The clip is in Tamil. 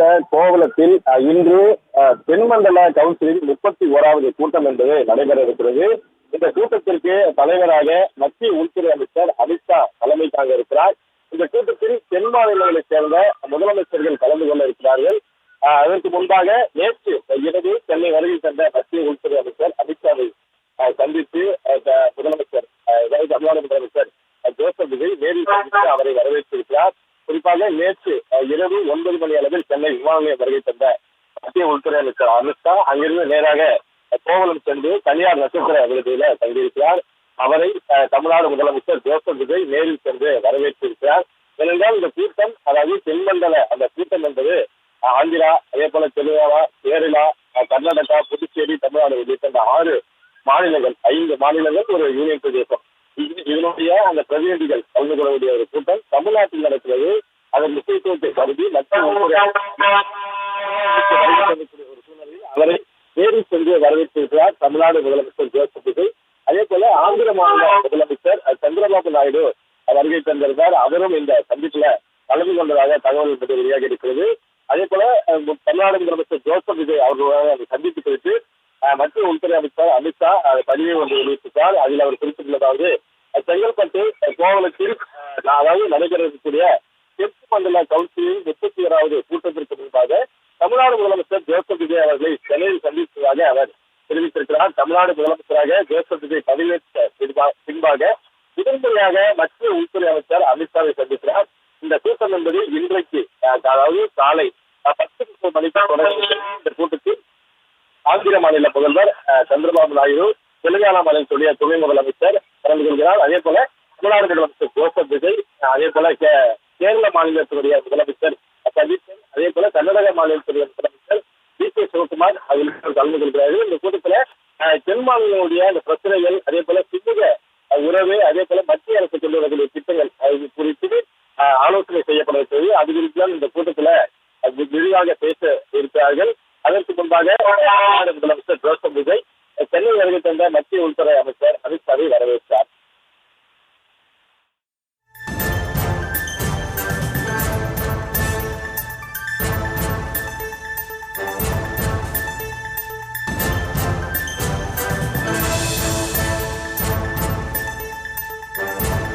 அடுத்த கோவளத்தில் இன்று தென்மண்டல கவுன்சிலின் 31வது கூட்டம் என்பது நடைபெற இருக்கிறது. இந்த கூட்டத்திற்கு தலைவராக மத்திய உள்துறை அமைச்சர் அமித்ஷா தலைமை தாங்க இருக்கிறார். இந்த கூட்டத்தில் தென் மாநிலங்களைச் சேர்ந்த முதலமைச்சர்கள் கலந்து கொள்ள இருக்கிறார்கள். அதற்கு முன்பாக நேற்று இரவு சென்னை வருகை தந்த மத்திய உள்துறை அமைச்சர் அமித்ஷாவை சந்தித்து முதலமைச்சர் தமிழ்நாடு முதலமைச்சர் ஜோசப் விஜய் நேரில் சந்தித்து அவரை வரவேற்றிருக்கிறார். குறிப்பாக நேற்று இரவு 9 மணி அளவில் சென்னை விமான நிலையம் வருகை தந்த மத்திய உள்துறை அமைச்சர் அமித்ஷா அங்கிருந்து நேராக கோவளம் சென்று தனியார் நட்சத்திர விடுதியில தங்கியிருக்கிறார். அவரை தமிழ்நாடு முதலமைச்சர் ஜோசப் விஜய் நேரில் சென்று வரவேற்றிருக்கிறார். ஏனென்றால் இந்த கூட்டம், அதாவது தென்மண்டல அந்த கூட்டம் என்பது ஆந்திரா, அதே போல தெலுங்கானா, கேரளா, கர்நாடகா, புதுச்சேரி, தமிழ்நாடு உள்ளிட்ட அந்த 6 மாநிலங்கள், 5 மாநிலங்கள் ஒரு யூனியன் பிரதேசம், இதனுடைய அந்த பிரதிநிதிகள் கலந்து கொள்ளக்கூடிய ஒரு கூட்டம் தமிழ்நாட்டில் நடக்கிறது. அதன் முக்கியத்துவத்தை கருதி மத்திய ஒரு சூழ்நிலையில் அவரை நேரில் சென்று வரவேற்றிருக்கிறார் தமிழ்நாடு முதலமைச்சர் ஜோசப் விஜய். அதே போல ஆந்திர மாநில முதலமைச்சர் சந்திரபாபு நாயுடு வருகை தந்திருந்தார். அவரும் இந்த சந்திப்புல கலந்து கொண்டதாக தகவல் என்பது வெளியாகி இருக்கிறது. அதே போல தமிழ்நாடு முதலமைச்சர் ஜோசப் விஜய் அவர்களுடைய அந்த சந்திப்பு குறித்து மத்திய உள்துறை அமைச்சர் அமித்ஷா பதிவை ஒன்று வெளியிட்டிருக்கிறார். அதில் அவர் குறிப்பிட்டுள்ளதாவது, செங்கல்பட்டு கோவளத்தில் அதாவது நடைபெற இருக்கக்கூடிய தெற்கு மண்டல கவுன்சிலின் 31வது கூட்டத்திற்கு முன்பாக தமிழ்நாடு முதலமைச்சர் ஜோசப் விஜய் அவர்களை சென்னையில் சந்தித்ததாக அவர் தெரிவித்திருக்கிறார். தமிழ்நாடு முதலமைச்சராக ஜோசப் விஜய் பதவியேற்ற பின்பாக முதன்முறையாக மத்திய உள்துறை அமைச்சர் அமித்ஷாவை சந்திக்கிறார். இந்த கூட்டம் என்பது இன்றைக்கு, அதாவது காலை 10 மணிக்கு தொடங்கிய இந்த கூட்டத்தில் ஆந்திர மாநில முதல்வர் சந்திரபாபு நாயுடு, தெலுங்கானா மாநிலத்துடைய துணை முதலமைச்சர் கலந்து கொள்கிறார். அதே போல தமிழ்நாடு முதலமைச்சர் ஜோசப் விஜய், அதே போல கேரள மாநிலத்தினுடைய முதலமைச்சர் சதீஷ், அதே போல கர்நாடக மாநிலத்துடைய முதலமைச்சர் டி.கே. சிவகுமார் ஆகியோர் கலந்து கொள்கிறார்கள். இந்த கூட்டத்தில் தென் மாநிலங்களுடைய அந்த பிரச்சனைகள், அதே போல சிமுக உறவு, அதே போல மத்திய அரசு கொண்டு வரக்கூடிய திட்டங்கள் குறித்து ஆலோசனை செய்யப்பட இருக்கிறது. அது குறித்து தான் இந்த கூட்டத்தில் விரிவாக பேச இருக்கிறார்கள். அதற்கு முன்பாக